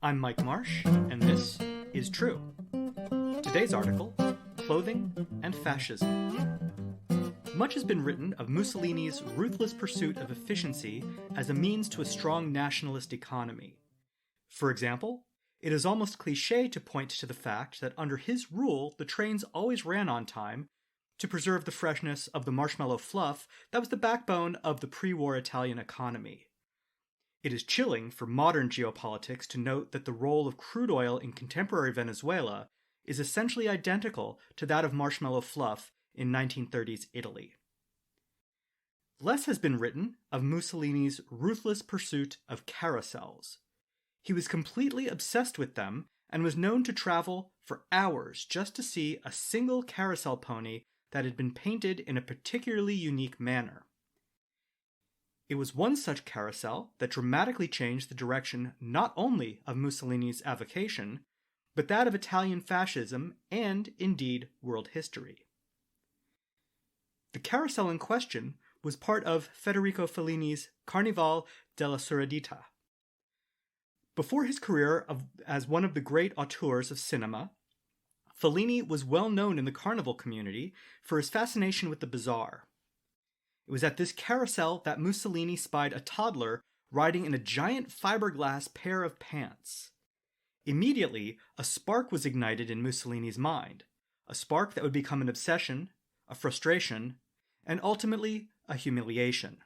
I'm Mike Marsh, and this is True. Today's article, Clothing and Fascism. Much has been written of Mussolini's ruthless pursuit of efficiency as a means to a strong nationalist economy. For example, it is almost cliché to point to the fact that under his rule, the trains always ran on time to preserve the freshness of the marshmallow fluff that was the backbone of the pre-war Italian economy. It is chilling for modern geopolitics to note that the role of crude oil in contemporary Venezuela is essentially identical to that of marshmallow fluff in 1930s Italy. Less has been written of Mussolini's ruthless pursuit of carousels. He was completely obsessed with them and was known to travel for hours just to see a single carousel pony that had been painted in a particularly unique manner. It was one such carousel that dramatically changed the direction not only of Mussolini's avocation, but that of Italian fascism and, indeed, world history. The carousel in question was part of Federico Fellini's Carnival della Surdità. Before his career as one of the great auteurs of cinema, Fellini was well known in the carnival community for his fascination with the bizarre. It was at this carousel that Mussolini spied a toddler riding in a giant fiberglass pair of pants. Immediately, a spark was ignited in Mussolini's mind, a spark that would become an obsession, a frustration, and ultimately a humiliation.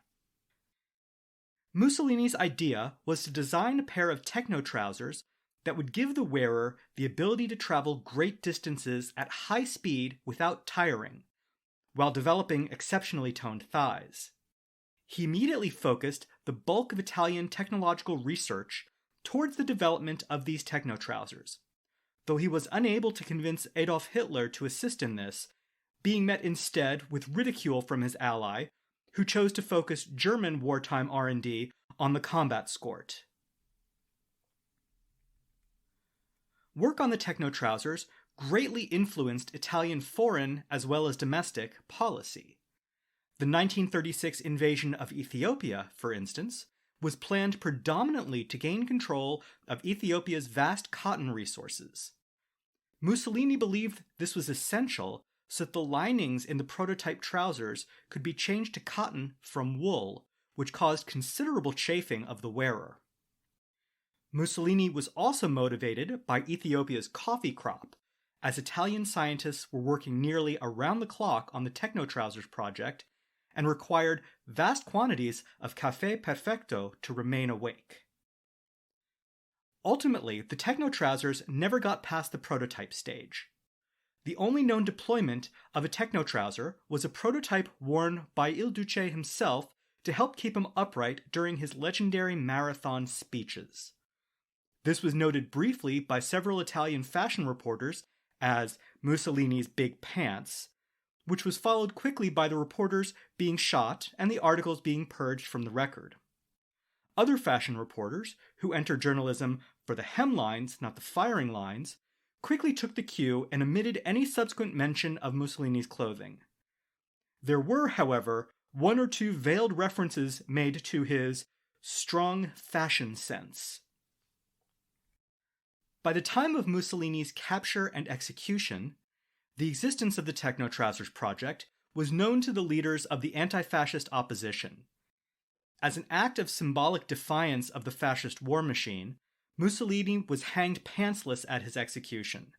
Mussolini's idea was to design a pair of techno trousers that would give the wearer the ability to travel great distances at high speed without tiring, while developing exceptionally toned thighs. He immediately focused the bulk of Italian technological research towards the development of these techno trousers, though he was unable to convince Adolf Hitler to assist in this, being met instead with ridicule from his ally, who chose to focus German wartime R&D on the combat skort. Work on the techno trousers greatly influenced Italian foreign as well as domestic policy. The 1936 invasion of Ethiopia, for instance, was planned predominantly to gain control of Ethiopia's vast cotton resources. Mussolini believed this was essential so that the linings in the prototype trousers could be changed to cotton from wool, which caused considerable chafing of the wearer. Mussolini was also motivated by Ethiopia's coffee crop, as Italian scientists were working nearly around the clock on the Techno Trousers project and required vast quantities of Café Perfetto to remain awake. Ultimately, the Techno Trousers never got past the prototype stage. The only known deployment of a techno trouser was a prototype worn by Il Duce himself to help keep him upright during his legendary marathon speeches. This was noted briefly by several Italian fashion reporters as Mussolini's big pants, which was followed quickly by the reporters being shot and the articles being purged from the record. Other fashion reporters, who entered journalism for the hemlines, not the firing lines, quickly took the cue and omitted any subsequent mention of Mussolini's clothing. There were, however, one or two veiled references made to his strong fashion sense. By the time of Mussolini's capture and execution, the existence of the Techno Trousers project was known to the leaders of the anti-fascist opposition. As an act of symbolic defiance of the fascist war machine, Mussolini was hanged pantsless at his execution.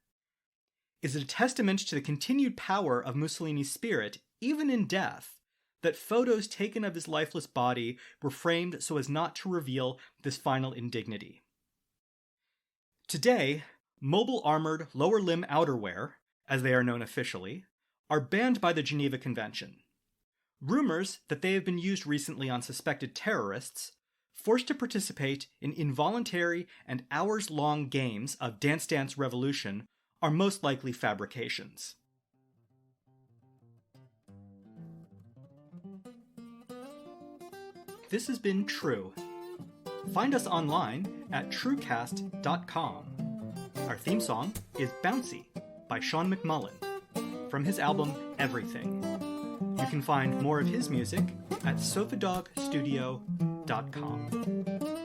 Is it a testament to the continued power of Mussolini's spirit, even in death, that photos taken of his lifeless body were framed so as not to reveal this final indignity? Today, mobile armored lower limb outerwear, as they are known officially, are banned by the Geneva Convention. Rumors that they have been used recently on suspected terrorists, forced to participate in involuntary and hours-long games of Dance Dance Revolution, are most likely fabrications. This has been True. Find us online at truecast.com. Our theme song is Bouncy by Sean McMullen from his album Everything. You can find more of his music at sofadogstudio.com.